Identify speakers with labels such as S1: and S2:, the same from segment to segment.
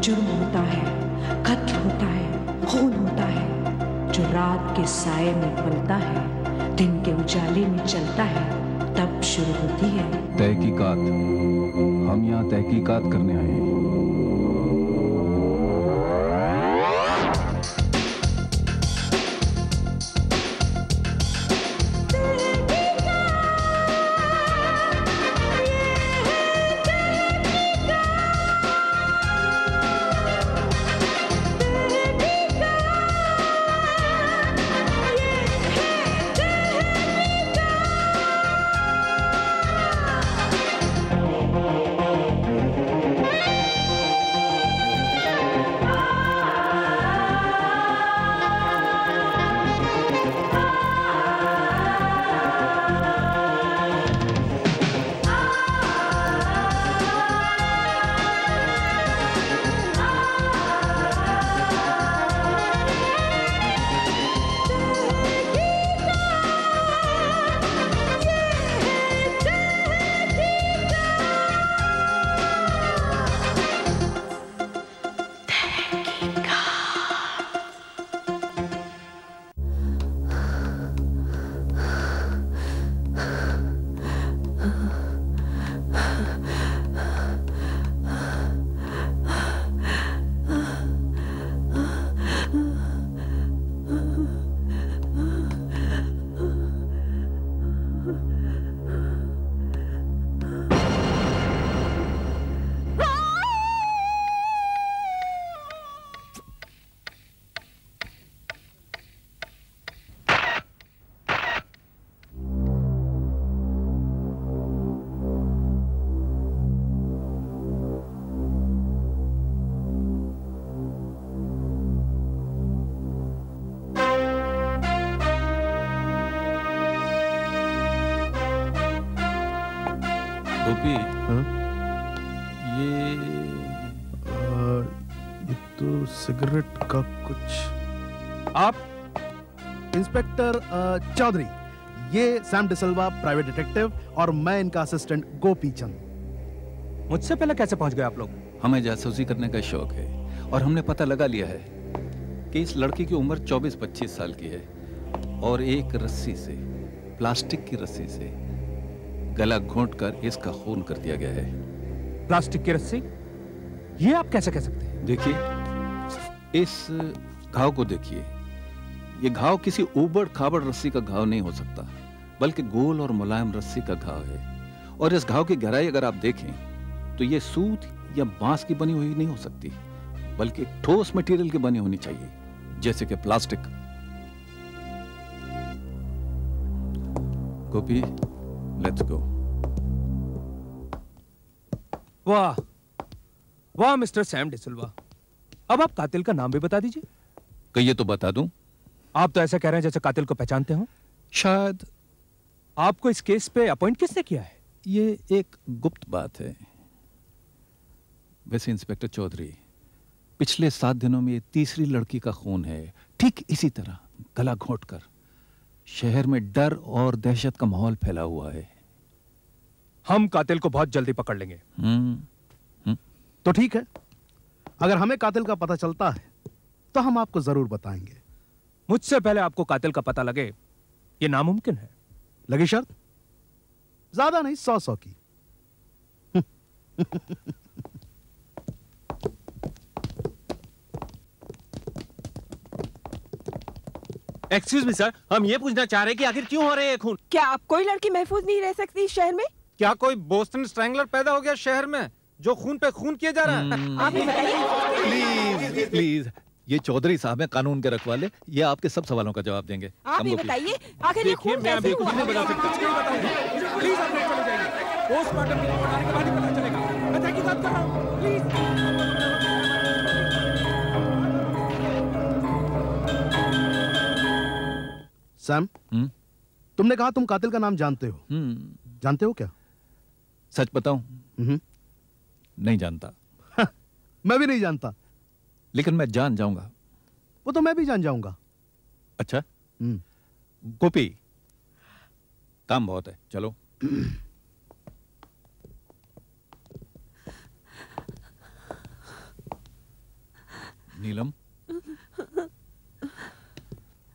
S1: जुर्म होता है, कत्ल होता है, खून होता है, जो रात के साये में पलता है, दिन के उजाले में चलता है, तब शुरू होती है
S2: तहकीकात। हम यहाँ तहकीकात करने आए हैं।
S3: गोपी,
S4: ये तो सिगरेट का कुछ। आप इंस्पेक्टर चौधरी, ये सैम डिसिल्वा प्राइवेट डिटेक्टिव और मैं इनका असिस्टेंट गोपी चंद।
S5: मुझसे पहले कैसे पहुंच गए आप लोग?
S3: हमें जासूसी करने का शौक है और हमने पता लगा लिया है कि इस लड़की की उम्र 24-25 साल की है और एक रस्सी से, प्लास्टिक की रस्सी से गला घोंटकर इसका खून कर दिया गया है।
S5: प्लास्टिक की रस्सी? ये आप कैसे कह सकते हैं?
S3: देखिए, इस घाव को देखिए। ये घाव किसी ऊबड़ खाबड़ रस्सी का घाव नहीं हो सकता, बल्कि गोल और मुलायम रस्सी का घाव है। और इस घाव की गहराई अगर आप देखें तो ये सूत या बांस की बनी हुई नहीं हो सकती, बल्कि ठोस मटेरियल की बनी होनी चाहिए, जैसे कि प्लास्टिक। Gopi, let's go.
S5: वाह वाह मिस्टर सैम डिसिल्वा, अब आप कातिल का नाम भी बता दीजिए।
S3: कहिए तो बता दूं।
S5: आप तो ऐसा कह रहे हैं जैसे कातिल को पहचानते हो।
S3: शायद।
S5: आपको इस केस पे अपॉइंट किसने किया है?
S3: ये एक गुप्त बात है। वैसे इंस्पेक्टर चौधरी, पिछले 7 दिनों में ये तीसरी लड़की का खून है, ठीक इसी तरह गला घोंटकर। शहर में डर और दहशत का माहौल फैला हुआ है।
S5: हम कातिल को बहुत जल्दी पकड़ लेंगे।
S4: तो ठीक है, अगर हमें कातिल का पता चलता है तो हम आपको जरूर बताएंगे।
S5: मुझसे पहले आपको कातिल का पता लगे, ये नामुमकिन है।
S4: लगी शर्त? ज्यादा नहीं, 100 की।
S6: एक्सक्यूज मी सर, हम ये पूछना चाह रहे हैं कि आखिर क्यों हो रहे हैं खून?
S7: क्या आप कोई लड़की महफूज नहीं रह सकती शहर में?
S6: क्या कोई बोस्टन स्ट्रैंगलर पैदा हो गया शहर में जो खून पे खून किया जा रहा है?
S7: आप ही बताइए।
S3: प्लीज प्लीज, ये चौधरी साहब हैं कानून के रखवाले, ये आपके सब सवालों का जवाब देंगे।
S7: आप ही बताइए, आखिर ये खून कैसे हुआ?
S6: कुछ नहीं बता सकता। प्लीज आप नहीं चले जाइए। पोस्टमार्टम की रिपोर्ट आने के बाद ही पता चलेगा। मैं तहकीकात कर रहा हूं, प्लीज।
S4: सैम, तुमने कहा तुम कातिल का नाम जानते हो। जानते हो क्या?
S3: सच बताऊं? नहीं जानता।
S4: मैं भी नहीं जानता,
S3: लेकिन मैं जान जाऊंगा।
S4: वो तो मैं भी जान जाऊंगा।
S3: अच्छा, गोपी, काम बहुत है, चलो। नीलम,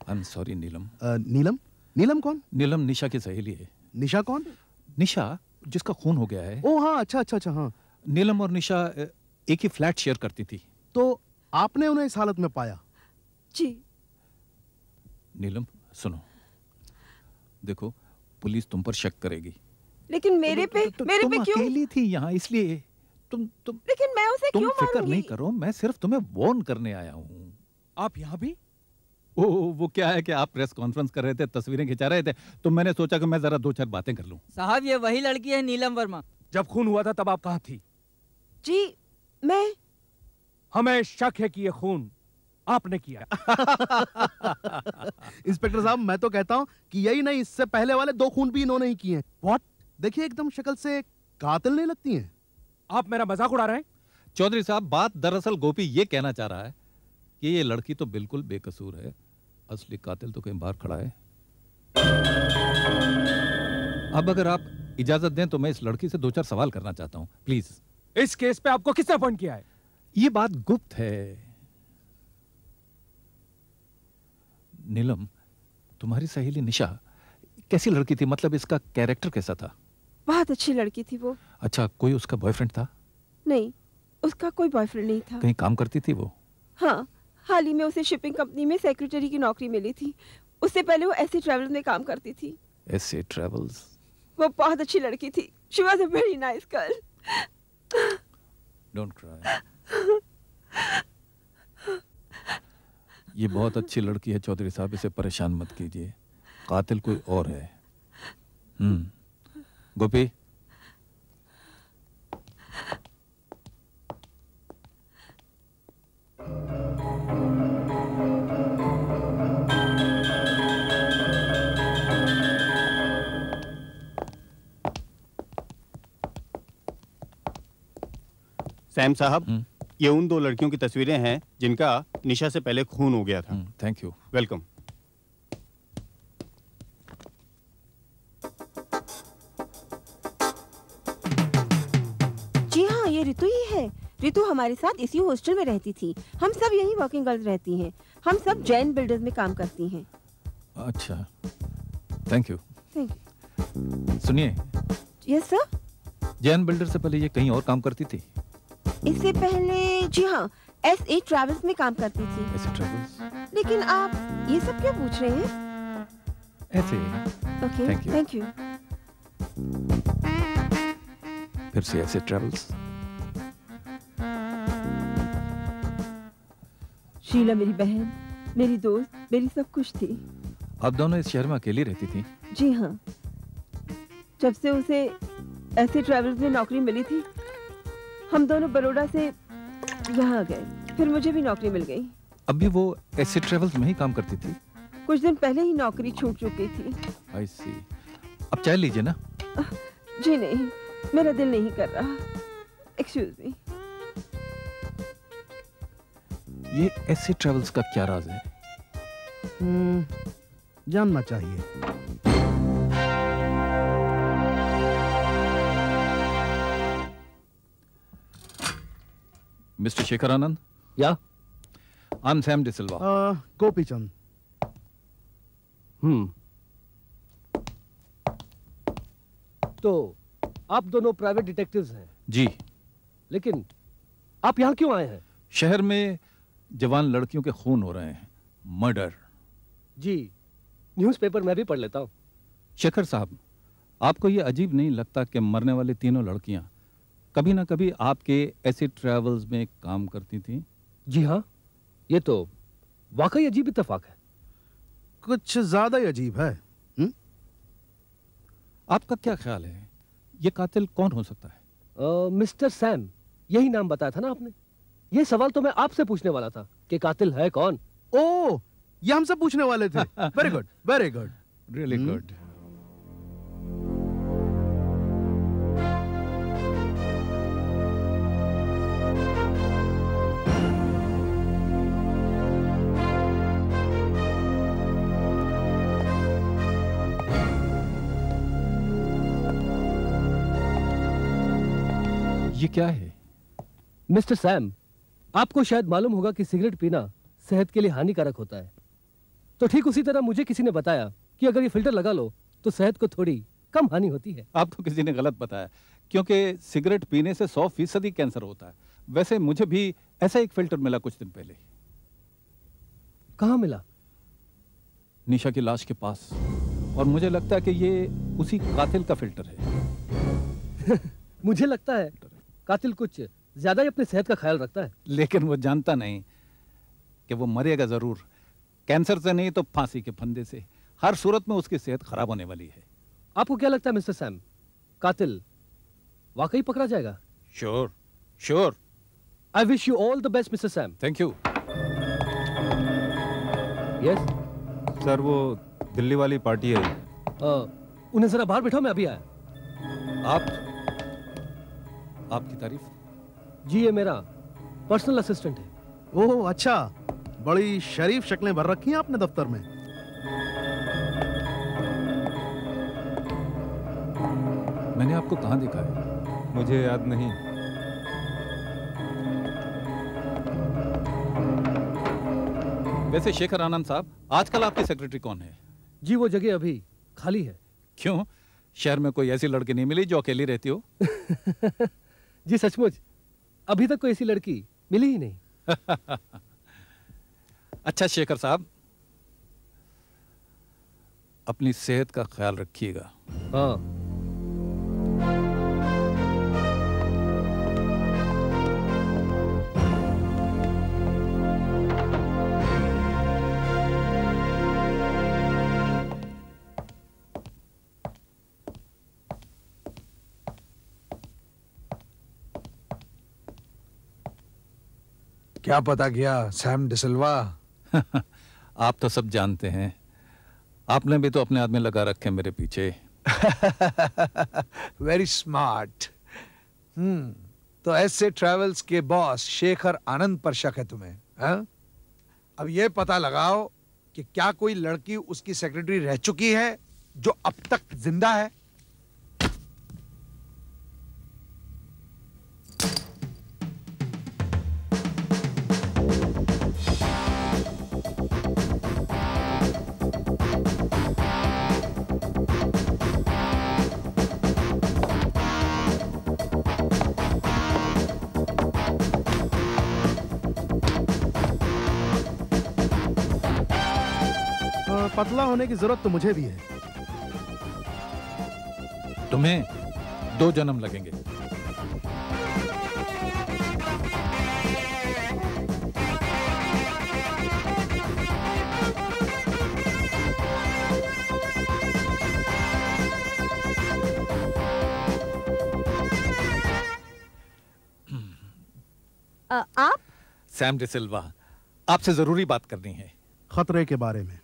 S3: आई एम सॉरी नीलम।
S4: नीलम? नीलम कौन?
S3: नीलम निशा की सहेली है।
S4: निशा कौन?
S3: निशा जिसका खून हो गया है।
S4: ओ हाँ, अच्छा अच्छा अच्छा, हाँ।
S3: नीलम और निशा एक ही फ्लैट शेयर करती थी।
S4: तो आपने उन्हें इस हालत में पाया?
S7: जी।
S3: नीलम सुनो, देखो पुलिस तुम पर शक करेगी।
S7: लेकिन मेरे पे
S3: तुम
S7: क्यों?
S3: अकेली थी यहाँ, इसलिए तुम
S7: लेकिन मैं उसे
S3: तुम
S7: क्यों
S3: फिक्र
S7: मारूंगी?
S3: नहीं करो, मैं सिर्फ तुम्हें वार्न करने आया हूँ।
S6: आप यहाँ भी?
S3: वो क्या है कि आप प्रेस कॉन्फ्रेंस कर रहे थे, तस्वीरें खिंचा रहे थे, तो मैंने सोचा कि मैं जरा दो चार बातें कर लूं।
S8: साहब ये वही लड़की है नीलम वर्मा।
S6: जब खून हुआ था तब आप कहाँ थी?
S7: जी मैं
S6: हमें शक है कि ये खून आपने किया।
S4: इंस्पेक्टर साहब, मैं तो कहता हूँ कि यही नहीं, इससे पहले वाले 2 खून भी इन्होंने ही किए हैं।
S6: What?
S4: देखिए एकदम शक्ल से कातिल नहीं लगती हैं।
S6: आप मेरा मजाक उड़ा रहे हैं?
S3: चौधरी साहब, बात दरअसल गोपी ये कहना चाह रहा है कि ये लड़की तो बिल्कुल बेकसूर है, असली कातिल तो कहीं बाहर खड़ा है। अब अगर आप इजाजत दें तो मैं इस लड़की से 2-4 सवाल करना चाहता हूं, प्लीज।
S6: इस केस पे आपको किसने अपॉइंट किया है?
S3: ये बात गुप्त है। नीलम, तुम्हारी सहेली निशा कैसी लड़की थी? मतलब इसका कैरेक्टर कैसा था?
S7: बहुत अच्छी लड़की थी वो।
S3: अच्छा, कोई उसका बॉयफ्रेंड था?
S7: नहीं, उसका कोई बॉयफ्रेंड नहीं था।
S3: कहीं काम करती थी वो?
S7: हाँ, हाल ही में उसे शिपिंग कंपनी में सेक्रेटरी की नौकरी मिली थी। उससे पहले वो ऐसी ट्रैवल्स में काम करती थी।
S3: ऐसे ट्रैवल्स?
S7: वो बहुत अच्छी लड़की थी। She was a very nice girl.
S3: Don't cry. ये बहुत अच्छी लड़की है चौधरी साहब, इसे परेशान मत कीजिए। कातिल कोई और है। गोपी,
S9: सैम साहब, ये उन 2 लड़कियों की तस्वीरें हैं जिनका निशा से पहले खून हो गया था।
S3: Thank you.
S9: वेलकम।
S7: जी हाँ, ये रितु ही है। रितु हमारे साथ इसी हॉस्टल में रहती थी। हम सब यही वर्किंग गर्ल्स रहती हैं। हम सब जैन बिल्डर्स में काम करती हैं।
S3: अच्छा, थैंक यू।
S7: Thank you.
S3: सुनिए,
S7: यस सर।
S3: जैन बिल्डर से पहले ये कहीं और काम करती थी?
S7: इससे पहले जी हाँ, SA ट्रैवल्स में काम करती थी।
S3: ऐसे ट्रैवल्स?
S7: लेकिन आप ये सब क्यों पूछ रहे हैं?
S3: ऐसे।
S7: Okay,
S3: Thank you.
S7: Thank you.
S3: फिर से ऐसे ट्रैवल्स?
S7: शीला मेरी बहन, मेरी दोस्त, मेरी सब कुछ थी।
S3: आप दोनों इस शहर में अकेली रहती थी?
S7: जी हाँ, जब से उसे ऐसे ट्रैवल्स में नौकरी मिली थी, हम दोनों बड़ौदा से यहाँ गए। फिर मुझे भी नौकरी मिल गई।
S3: अब भी वो ऐसे ट्रैवल्स में ही काम करती थी?
S7: कुछ दिन पहले ही नौकरी छूट चुकी थी।
S3: आई सी। अब चाय लीजिए ना।
S7: जी नहीं, मेरा दिल नहीं कर रहा। Excuse me.
S3: ये ऐसे ट्रैवल्स का क्या राज है?
S4: जानना चाहिए।
S3: मिस्टर शेखर आनंद?
S5: या?
S3: I am Sam D'Silva.
S4: Gopi Chand.
S5: तो आप दोनों प्राइवेट डिटेक्टिव्स हैं?
S3: जी।
S5: लेकिन आप यहाँ क्यों आए हैं?
S3: शहर में जवान लड़कियों के खून हो रहे हैं, मर्डर।
S5: जी, न्यूज़पेपर मैं भी पढ़ लेता हूँ।
S3: शेखर साहब, आपको ये अजीब नहीं लगता कि मरने वाली तीनों लड़कियां कभी ना कभी आपके ऐसे ट्रैवल्स में काम करती थीं?
S5: जी हाँ, ये तो वाकई अजीब इत्तेफाक है।
S4: कुछ ज्यादा ही अजीब है।
S3: आपका क्या ख्याल है, ये कातिल कौन हो सकता है?
S5: मिस्टर सैम, यही नाम बताया था ना आपने? ये सवाल तो मैं आपसे पूछने वाला था कि कातिल है कौन।
S4: ओह, ये हमसे पूछने वाले थे। Very good, very good,
S3: really good. ये क्या है?
S5: मिस्टर सैम,
S10: आपको शायद मालूम होगा कि सिगरेट पीना सेहत के लिए हानिकारक होता है, तो ठीक उसी तरह मुझे किसी ने बताया कि अगर ये फिल्टर लगा लो तो सेहत को थोड़ी कम हानि होती है।
S3: आपको किसी ने गलत बताया, क्योंकि सिगरेट पीने से 100% कैंसर होता है। वैसे मुझे भी ऐसा एक फिल्टर मिला कुछ दिन पहले।
S10: कहाँ मिला?
S3: निशा की लाश के पास, और मुझे लगता है कि ये उसी कातिल का फिल्टर है।
S10: मुझे लगता है कातिल कुछ ज्यादा ही अपनी सेहत का ख्याल रखता है।
S3: लेकिन वो जानता नहीं कि वो मरेगा जरूर, कैंसर से नहीं तो फांसी के फंदे से। हर सूरत में उसकी सेहत खराब होने वाली है।
S10: आपको क्या लगता है मिस्टर सैम, कातिल वाकई पकड़ा जाएगा?
S3: Sure sure.
S10: I wish you all the best mister Sam.
S3: Thank you.
S10: Yes
S2: sir, वो दिल्ली वाली पार्टी है।
S10: उन्हें जरा बाहर बिठाओ, मैं अभी आया।
S3: आपकी तारीफ?
S10: जी, ये मेरा पर्सनल असिस्टेंट है।
S4: ओह अच्छा, बड़ी शरीफ शक्लें भर रखी हैं आपने दफ्तर में।
S3: मैंने आपको कहां देखा है?
S2: मुझे याद नहीं।
S3: वैसे शेखर आनंद साहब, आजकल आपकी सेक्रेटरी कौन है?
S10: जी, वो जगह अभी खाली है।
S3: क्यों, शहर में कोई ऐसी लड़की नहीं मिली जो अकेली रहती हो?
S10: जी सचमुच, अभी तक कोई ऐसी लड़की मिली ही नहीं।
S3: अच्छा शेखर साहब, अपनी सेहत का ख्याल रखिएगा।
S10: हाँ।
S11: क्या पता किया सैम डिसिल्वा?
S3: आप तो सब जानते हैं, आपने भी तो अपने आदमी लगा रखे मेरे पीछे।
S11: Very smart. तो ऐसे ट्रेवल्स के बॉस शेखर आनंद पर शक है तुम्हें? हा? अब ये पता लगाओ कि क्या कोई लड़की उसकी सेक्रेटरी रह चुकी है जो अब तक जिंदा है?
S4: पतला होने की जरूरत तो मुझे भी है।
S3: तुम्हें 2 जन्म लगेंगे।
S12: आप?
S3: सैम डिसिल्वा, आपसे जरूरी बात करनी है।
S4: खतरे के बारे में।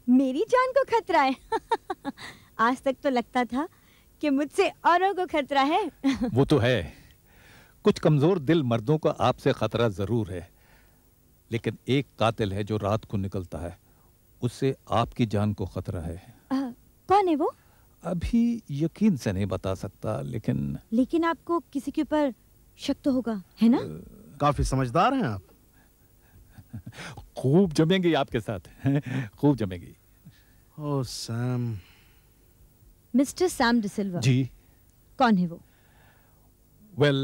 S12: मेरी जान को खतरा है? आज तक तो लगता था कि मुझसे औरों को खतरा है।
S3: वो तो है, कुछ कमजोर दिल मर्दों को आपसे खतरा जरूर है, लेकिन एक कातिल है जो रात को निकलता है, उससे आपकी जान को खतरा है।
S12: कौन है वो?
S3: अभी यकीन से नहीं बता सकता, लेकिन
S12: आपको किसी के ऊपर शक तो होगा, है ना?
S4: काफी समझदार हैं आप।
S3: खूब जमेंगी आपके साथ, खूब जमेंगी।
S4: Oh Sam.
S12: Mister Sam D'Silva.
S3: जी।
S12: कौन है वो?
S3: वेल,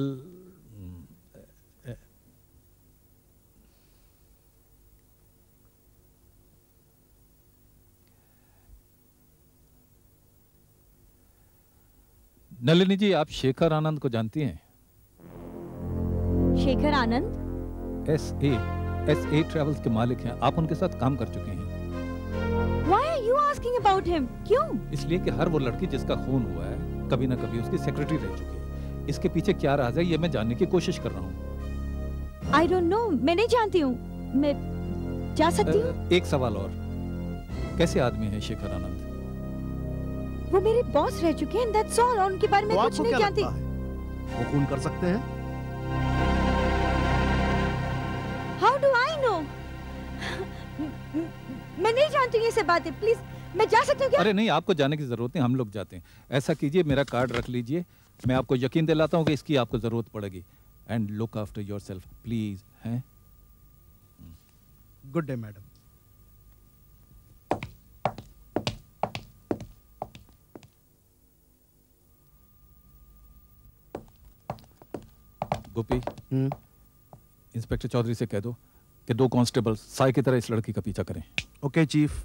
S3: नलिनी जी, आप शेखर आनंद को जानती हैं?
S12: शेखर आनंद?
S3: SA ट्रेवल्स के मालिक हैं। आप उनके साथ काम कर चुके हैं।
S12: Why are you asking about him? क्यों?
S3: इसलिए कि हर वो लड़की जिसका खून हुआ है, कभी ना कभी उसकी सेक्रेटरी रह चुकी है। इसके पीछे क्या राज है, ये मैं जानने की कोशिश कर रहा हूँ।
S12: I don't know, मैं नहीं जानती हूँ। मैं जा सकती हूँ?
S3: एक सवाल और, कैसे आदमी है शेखर आनंद?
S12: वो मेरे बॉस रह चुके हैं, that's all। और उनके बारे में कुछ नहीं जानती।
S4: वो खून कर सकते हैं?
S12: How do I know? मैं नहीं जानती ये सब बातें। प्लीज, मैं जा सकती हूँ क्या?
S3: अरे नहीं, आपको जाने की जरूरत नहीं, हम लोग जाते हैं। ऐसा कीजिए, मेरा कार्ड रख लीजिए, मैं आपको यकीन दिलाता हूँ कि इसकी आपको जरूरत पड़ेगी। And look after yourself please, हैं?
S4: Good day madam.
S3: Gopi, inspector Chaudhary से कह दो कि 2 कांस्टेबल साई की तरह इस लड़की का पीछा करें।
S4: Okay chief.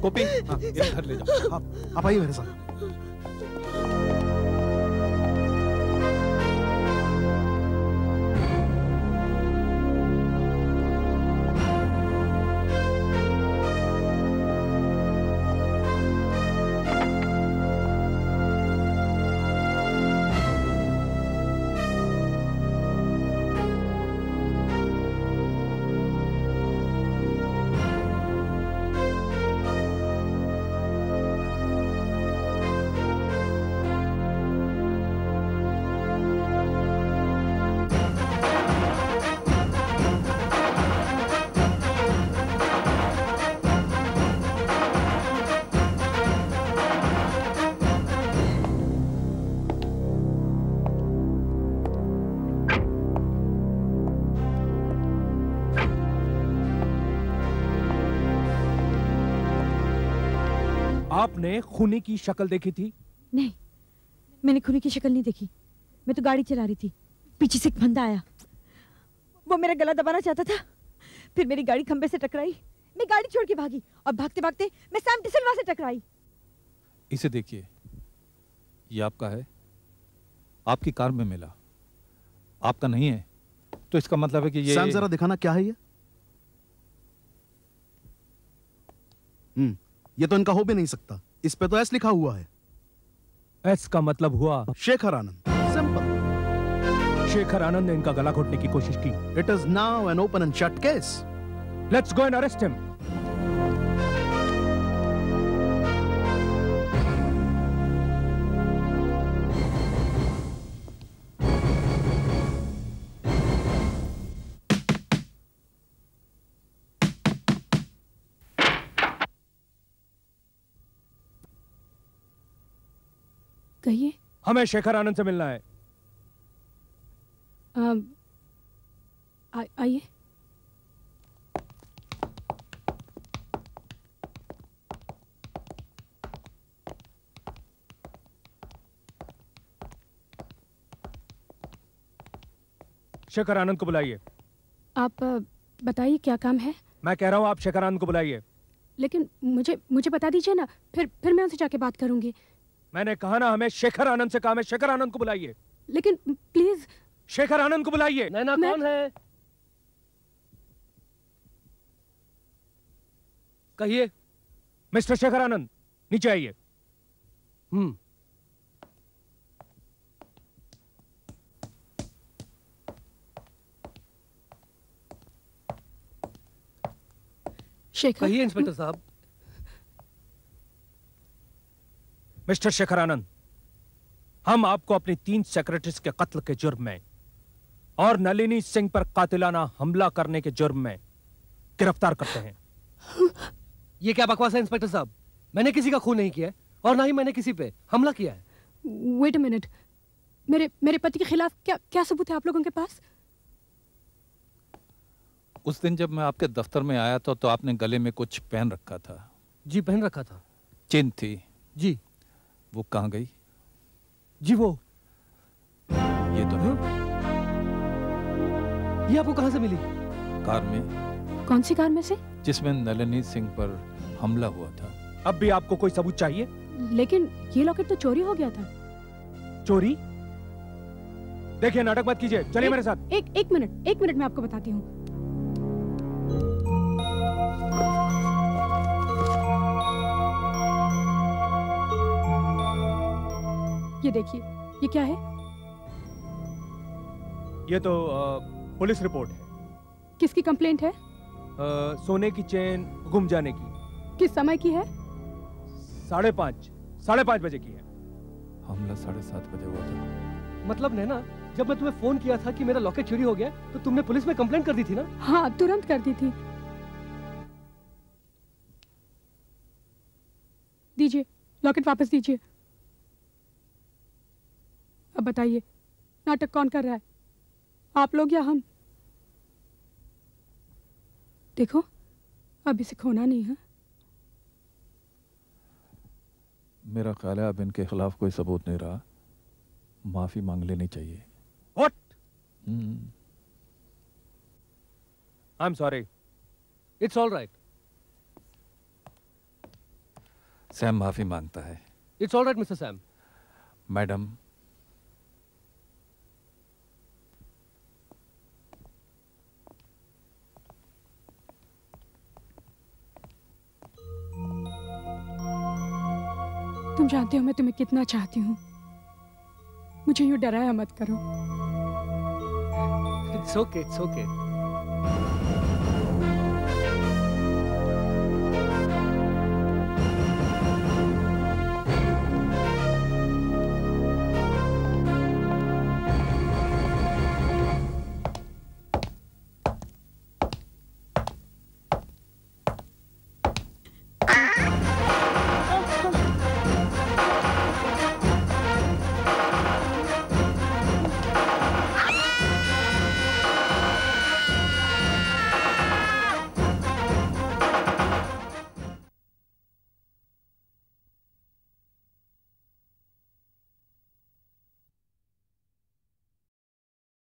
S3: गोपी, इधर घर ले जाओ।
S4: आप आइए मेरे साथ।
S6: आपने खूनी की शक्ल देखी थी?
S12: नहीं, मैंने खूनी की शक्ल नहीं देखी। मैं तो गाड़ी चला रही थी, पीछे से एक बंदा आया। वो मेरा गला दबाना चाहता था, फिर मेरी गाड़ी खंबे से टकराई। मैं गाड़ी छोड़ के भागी और भागते भागते मैं सैम डिसिल्वा से टकराई।
S3: इसे देखिए, ये आपका है, आपकी कार में मिला, आपका नहीं है, तो इसका मतलब है कि ये।
S4: सैम जरा दिखाना क्या है ये? ये तो इनका हो भी नहीं सकता, इस पे तो एस लिखा हुआ है।
S6: एस का मतलब हुआ
S4: शेखर आनंद। सिंपल।
S6: शेखर आनंद ने इनका गला घोटने की कोशिश की।
S4: It is now an open and shut case.
S6: Let's go and arrest him.
S13: कहिए।
S6: हमें शेखर आनंद से मिलना है।
S13: आइए।
S6: शेखर आनंद को बुलाइए।
S13: आप बताइए क्या काम है?
S6: मैं कह रहा हूँ आप शेखर आनंद को बुलाइए।
S13: लेकिन मुझे बता दीजिए ना, फिर मैं उनसे जाके बात करूंगी।
S6: मैंने कहा ना हमें शेखर आनंद से काम है, शेखर आनंद को बुलाइए।
S13: लेकिन प्लीज।
S6: शेखर आनंद को बुलाइए।
S10: नैना कौन है?
S6: कहिए। मिस्टर शेखर आनंद, नीचे आइए।
S13: शेखर।
S10: कहिए इंस्पेक्टर साहब।
S6: मिस्टर शेखर आनंद, हम आपको अपनी 3 सेक्रेटरीज के कत्ल के जुर्म में और नलिनी सिंह पर कातिलाना हमला करने के जुर्म में गिरफ्तार करते हैं।
S10: ये क्या बकवास है इंस्पेक्टर साहब? मैंने किसी का खून नहीं किया है और ना ही मैंने किसी पे हमला किया है।
S13: वेट अ मिनट, मेरे पति के खिलाफ क्या सबूत है आप लोगों के पास?
S3: उस दिन जब मैं आपके दफ्तर में आया था तो आपने गले में कुछ पहन रखा था।
S10: जी पहन रखा था।
S3: चेन थी।
S10: जी।
S3: वो कहाँ गई?
S10: जी वो
S3: ये तो है।
S10: ये आपको कहाँ से मिली?
S3: कार में।
S13: कौन सी कार में से?
S3: जिसमें नलिनी सिंह पर हमला हुआ था।
S6: अब भी आपको कोई सबूत चाहिए?
S13: लेकिन ये लॉकेट तो चोरी हो गया था।
S6: चोरी? देखिए, नाटक मत कीजिए, चलिए मेरे साथ।
S13: एक मिनट मैं आपको बताती हूँ। ये देखिए, ये क्या है?
S6: ये तो पुलिस रिपोर्ट है।
S13: किसकी कंप्लेंट है?
S6: सोने की चेन गुम जाने की।
S13: किस समय की है?
S6: 5:30 बजे की है।
S3: हमला 7:30 बजे हुआ था।
S10: मतलब नैना, जब मैं तुम्हें फोन किया था कि मेरा लॉकेट चोरी हो गया, तो तुमने पुलिस में कंप्लेंट कर दी थी ना?
S13: हाँ, तुरंत कर दी थी। दीजिए, लॉकेट वापस दीजिए। अब बताइए, नाटक कौन कर रहा है, आप लोग या हम? देखो, अब इसे खोना नहीं है।
S3: मेरा ख्याल है अब इनके खिलाफ कोई सबूत नहीं रहा, माफी मांग लेनी चाहिए।
S6: What? I'm sorry.
S10: It's all right.
S3: Sam माफी मांगता है।
S10: It's all right, Mr. Sam.
S3: Madam,
S13: तुम जानते हो मैं तुम्हें कितना चाहती हूँ। मुझे यूं डराया मत करो।
S10: It's okay, it's okay.